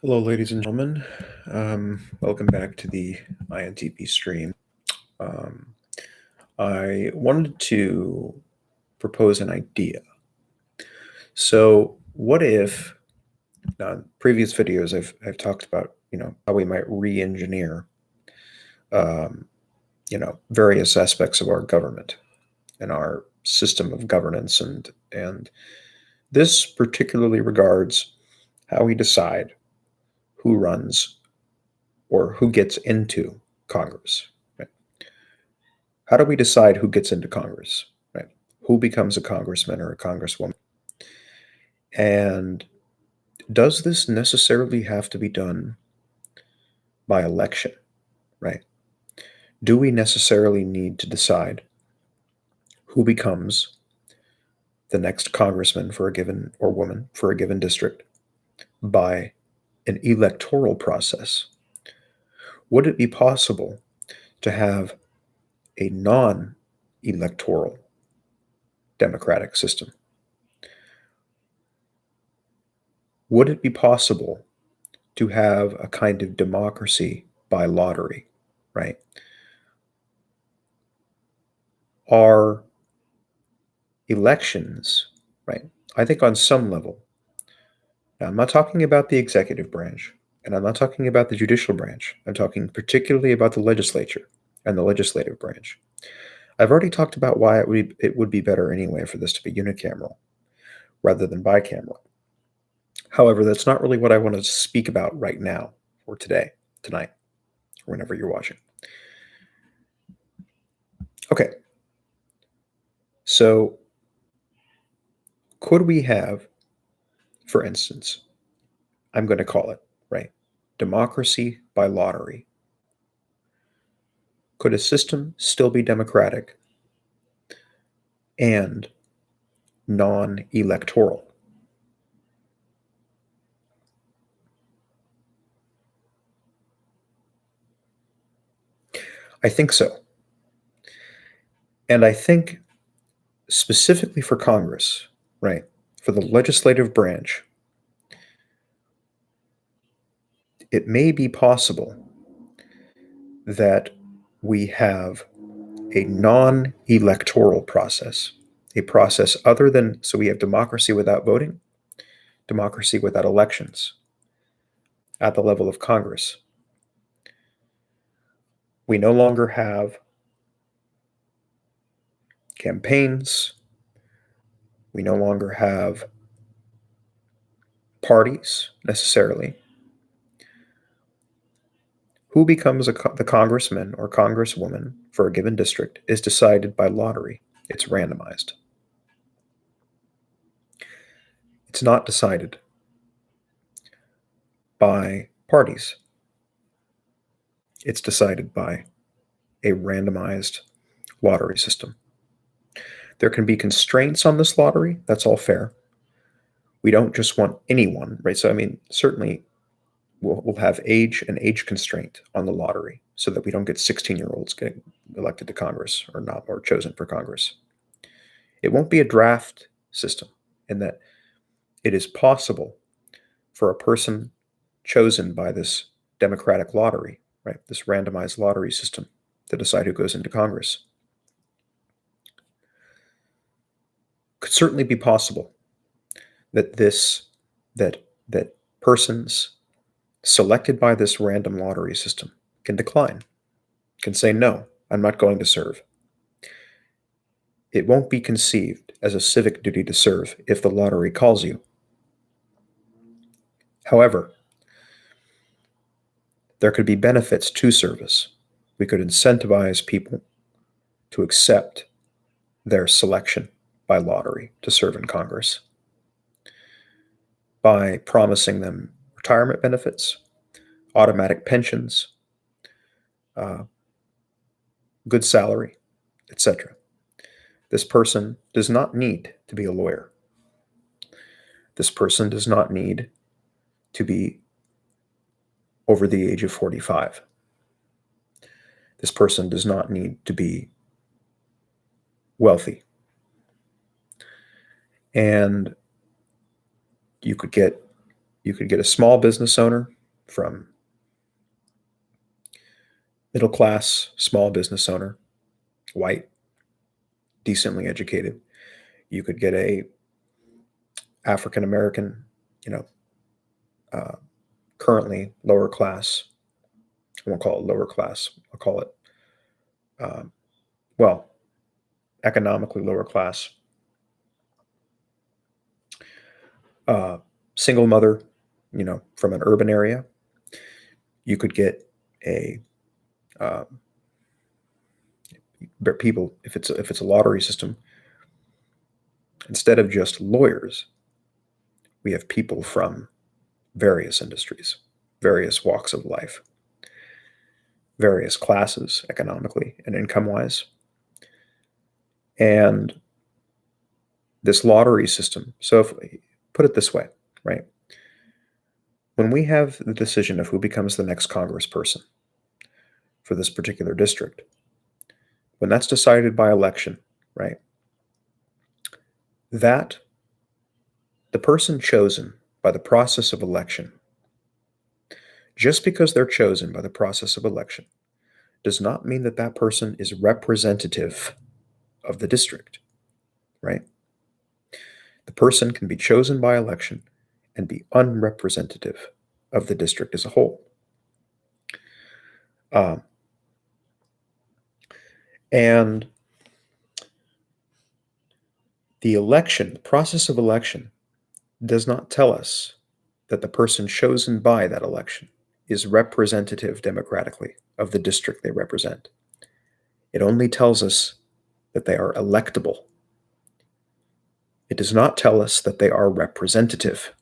Hello, ladies and gentlemen. Welcome back to the INTP stream. Um, I wanted to propose an idea. So, what if, now, in previous videos, I've talked about how we might re-engineer um, various aspects of our government and our system of governance, and this particularly regards how we decide who runs or who gets into Congress. Right? How do we decide who gets into Congress? Right? Who becomes a congressman or a congresswoman? And does this necessarily have to be done by election? Right? Do we necessarily need to decide who becomes the next congressman for a given or woman for a given district by an electoral process? Would it be possible to have a non electoral democratic system? Would it be possible to have a kind of democracy by lottery, right? Are elections, right? I think on some level, now I'm not talking about the executive branch, and I'm not talking about the judicial branch. I'm talking particularly about the legislature and the legislative branch. I've already talked about why it would be better anyway for this to be unicameral rather than bicameral. However, that's not really what I want to speak about right now or today, tonight, or whenever you're watching. Okay. So, could we have, for instance, I'm going to call it, right, democracy by lottery? Could a system still be democratic and non electoral? I think so. And I think specifically for Congress, right, for the legislative branch, it may be possible that we have a non electoral process, a process other than, so we have democracy without voting, democracy without elections at the level of Congress. We no longer have campaigns. We no longer have parties necessarily. Who becomes the congressman or congresswoman for a given district is decided by lottery. It's randomized. It's not decided by parties. It's decided by a randomized lottery system. There can be constraints on this lottery. That's all fair. We don't just want anyone, right? So, I mean, certainly we'll have age and age constraint on the lottery so that we don't get 16-year-olds getting elected to Congress or not, or chosen for Congress. It won't be a draft system in that it is possible for a person chosen by this democratic lottery, right, this randomized lottery system, to decide who goes into Congress. Could certainly be possible that that persons selected by this random lottery system can decline, can say, no, I'm not going to serve. It won't be conceived as a civic duty to serve if the lottery calls you. However, there could be benefits to service. We could incentivize people to accept their selection by lottery to serve in Congress by promising them retirement benefits, automatic pensions, uh, good salary, etc. This person does not need to be a lawyer. This person does not need to be over the age of 45. This person does not need to be wealthy. And you could get You could get a small business owner from middle class, small business owner, white, decently educated. You could get a African American, you know, uh, currently lower class. I won't call it lower class. I'll call it, um, well, economically lower class. Uh, Single mother, from an urban area. You could get a uh, people if it's a lottery system. Instead of just lawyers, we have people from various industries, various walks of life, various classes economically and income wise. And this lottery system, so if put it this way, right? When we have the decision of who becomes the next congressperson for this particular district, when that's decided by election, right? That the person chosen by the process of election, just because they're chosen by the process of election, does not mean that that person is representative of the district, right? The person can be chosen by election and be unrepresentative of the district as a whole. Um, and the process of election, does not tell us that the person chosen by that election is representative democratically of the district they represent. It only tells us that they are electable. It does not tell us that they are representative.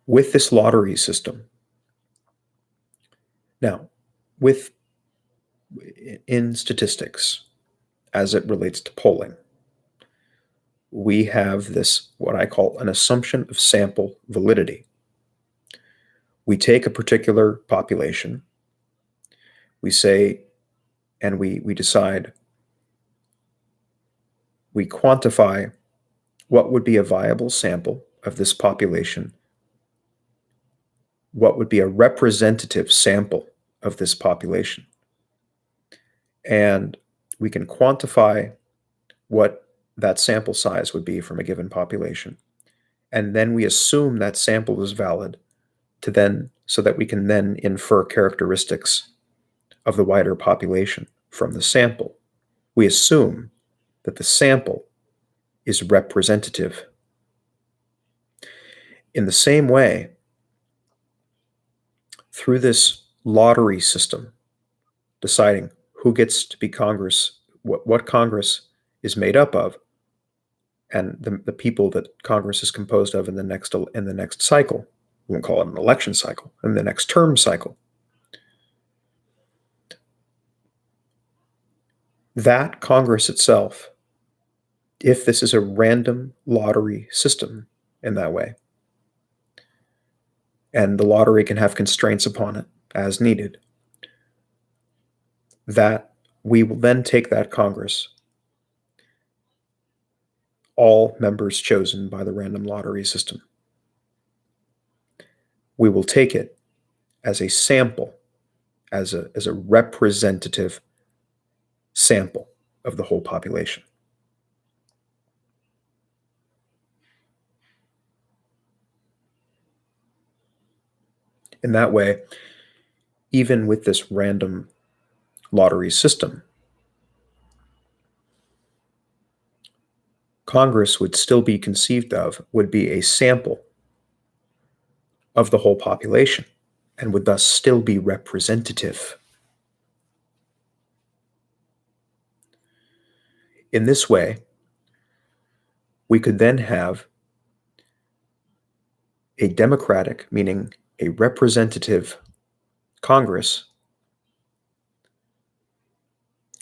With this lottery system, now, in statistics, as it relates to polling, we have this, what I call an assumption of sample validity. We take a particular population, we say, and we decide, we quantify what would be a viable sample of this population, what would be a representative sample of this population. And we can quantify what that sample size would be from a given population. And then we assume that sample is valid so that we can then infer characteristics of the wider population from the sample. We assume that the sample is representative. In the same way, through this lottery system, deciding who gets to be Congress, what Congress is made up of, and the people that Congress is composed of in the next cycle. We won't call it an election cycle, in the next term cycle. That Congress itself, if this is a random lottery system in that way, and the lottery can have constraints upon it as needed, that we will then take that Congress, all members chosen by the random lottery system. We will take it as a sample, as a representative sample of the whole population. In that way, even with this random lottery system, Congress would still be conceived of, would be a sample of the whole population, and would thus still be representative. In this way, we could then have a democratic, meaning a representative Congress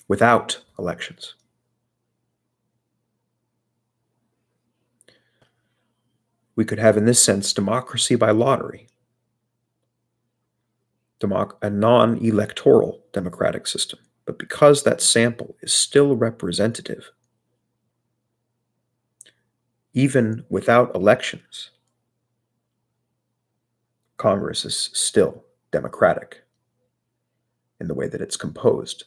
without elections. We could have, in this sense, democracy by lottery, a non-electoral democratic system. But because that sample is still representative, even without elections, Congress is still democratic in the way that it's composed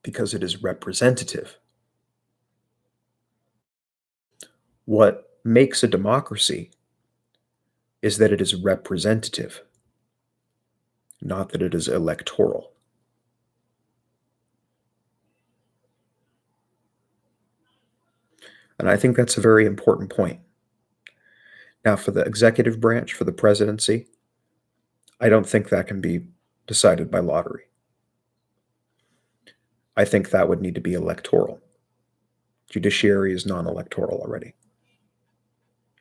because it is representative. What makes a democracy is that it is representative, not that it is electoral. And I think that's a very important point. Now, for the executive branch, for the presidency, I don't think that can be decided by lottery. I think that would need to be electoral. Judiciary is non-electoral already.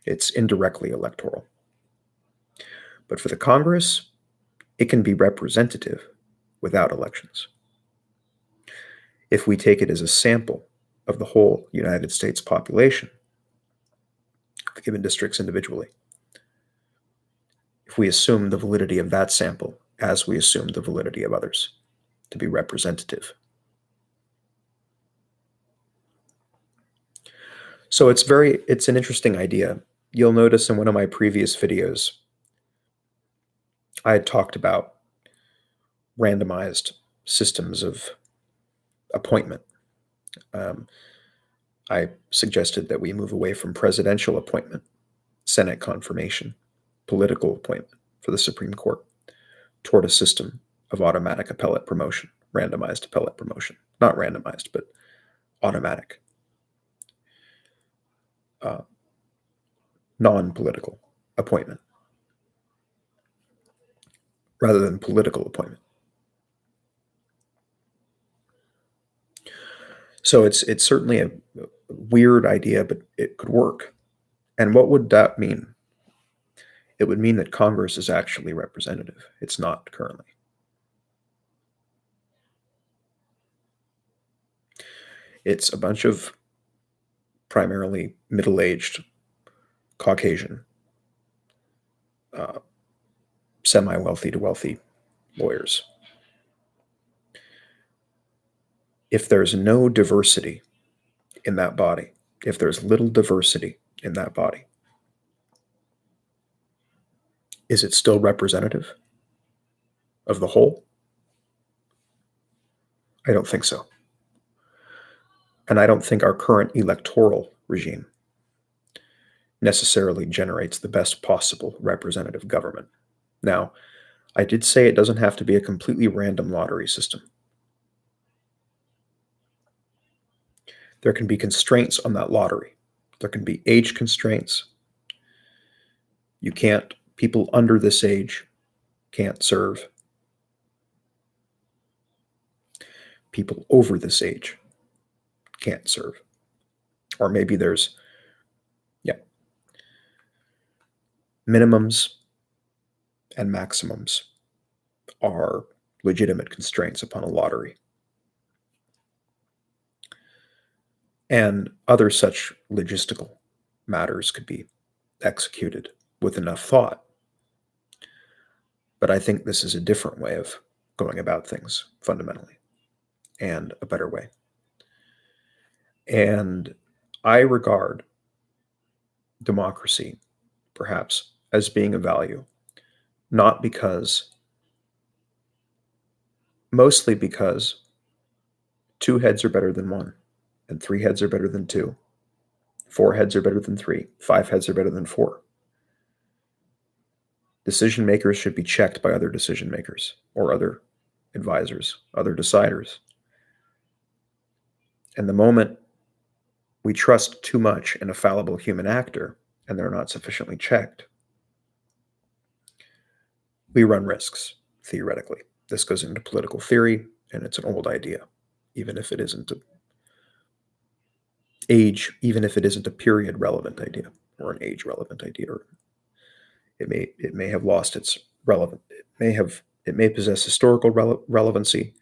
It's indirectly electoral. But for the Congress, it can be representative without elections. If we take it as a sample of the whole United States population, given districts individually, if we assume the validity of that sample as we assume the validity of others to be representative. So it's an interesting idea. You'll notice in one of my previous videos, I had talked about randomized systems of appointment. I suggested that we move away from presidential appointment, Senate confirmation, political appointment for the Supreme Court, toward a system of automatic appellate promotion, randomized appellate promotion. Not randomized, but automatic. Non-political appointment rather than political appointment. So it's certainly a weird idea, but it could work. And what would that mean? It would mean that Congress is actually representative. It's not currently. It's a bunch of primarily middle-aged Caucasian, semi-wealthy to wealthy lawyers. If there's no diversity in that body, if there's little diversity in that body, is it still representative of the whole? I don't think so. And I don't think our current electoral regime necessarily generates the best possible representative government. Now, I did say it doesn't have to be a completely random lottery system. There can be constraints on that lottery. There can be age constraints. People under this age can't serve. People over this age can't serve. Or maybe there's, minimums and maximums are legitimate constraints upon a lottery. And other such logistical matters could be executed with enough thought. But I think this is a different way of going about things fundamentally, and a better way. And I regard democracy, perhaps, as being a value, mostly because 2 heads are better than 1, and 3 heads are better than 2, 4 heads are better than 3, 5 heads are better than 4. Decision makers should be checked by other decision makers or other advisors, other deciders. And the moment we trust too much in a fallible human actor and they're not sufficiently checked, we run risks, theoretically. This goes into political theory, and it's an old idea, even if it isn't a period relevant idea or an age relevant idea. It may have lost its relevant. It may possess historical relevancy,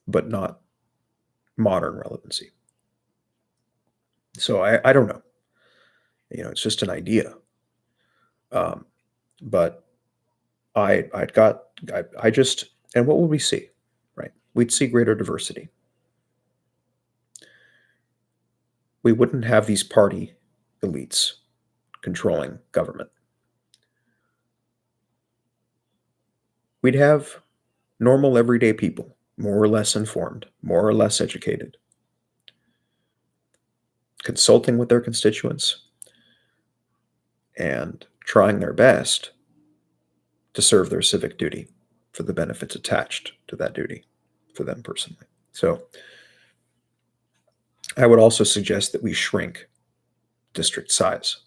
but not modern relevancy. So I don't know. It's just an idea. But and what would we see, right? We'd see greater diversity. we wouldn't have these party elites controlling government. We'd have normal, everyday people, more or less informed, more or less educated, consulting with their constituents and trying their best to serve their civic duty for the benefits attached to that duty for them personally. So I would also suggest that we shrink district size,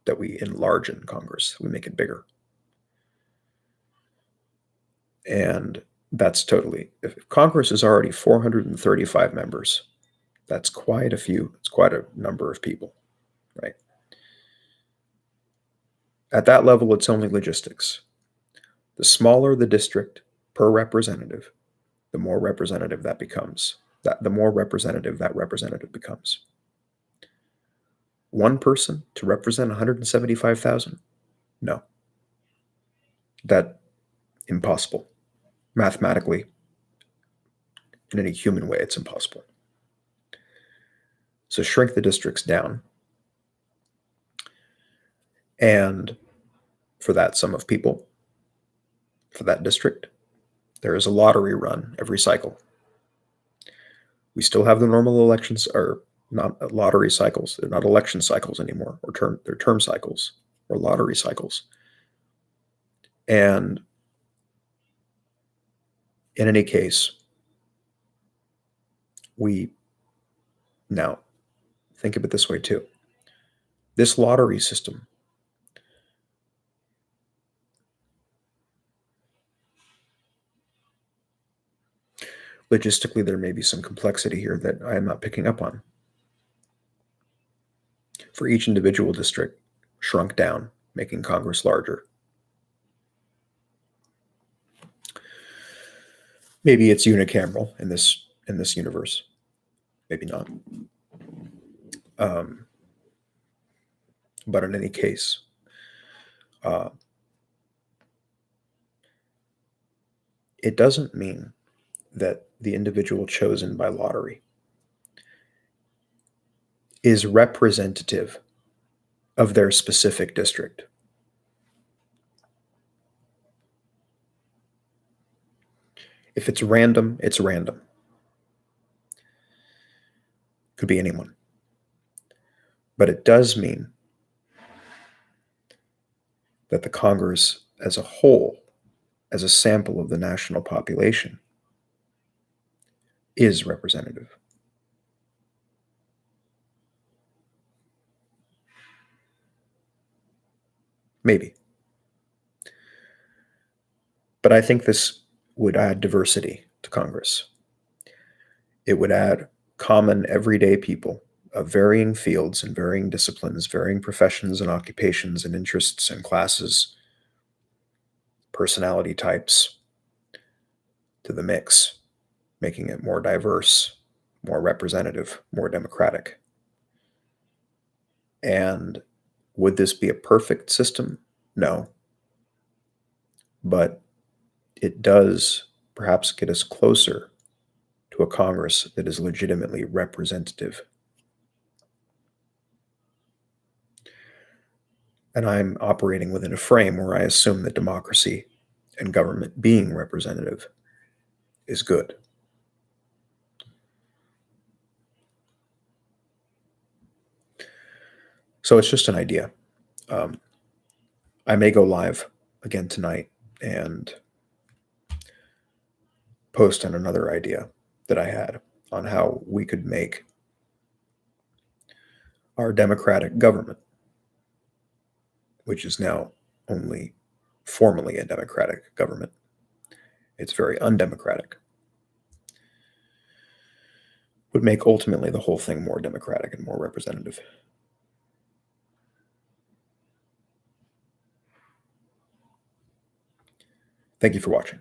that we enlarge in Congress, we make it bigger. And that's totally, if Congress is already 435 members, that's quite a few, it's quite a number of people, right? At that level, it's only logistics. The smaller the district per representative, the more representative that becomes, the more representative that representative becomes. One person to represent 175,000? No. That impossible. Mathematically, in any human way, it's impossible. So shrink the districts down. And for that sum of people, for that district, there is a lottery run every cycle. We still have the normal elections, or not lottery cycles. They're not election cycles anymore, or they're term cycles or lottery cycles. And in any case, we now think of it this way too. This lottery system logistically, there may be some complexity here that I am not picking up on. For each individual district, shrunk down, making Congress larger. Maybe it's unicameral in this universe. Maybe not. But in any case, it doesn't mean that the individual chosen by lottery is representative of their specific district. If it's random, it's random. Could be anyone. But it does mean that the Congress as a whole, as a sample of the national population, is representative. Maybe. But I think this would add diversity to Congress. It would add common, everyday people of varying fields and varying disciplines, varying professions and occupations and interests and classes, personality types to the mix, making it more diverse, more representative, more democratic. And would this be a perfect system? No. But it does perhaps get us closer to a Congress that is legitimately representative. And I'm operating within a frame where I assume that democracy and government being representative is good. So it's just an idea. I may go live again tonight and post on another idea that I had on how we could make our democratic government, which is now only formally a democratic government. It's very undemocratic. Would make ultimately the whole thing more democratic and more representative. Thank you for watching.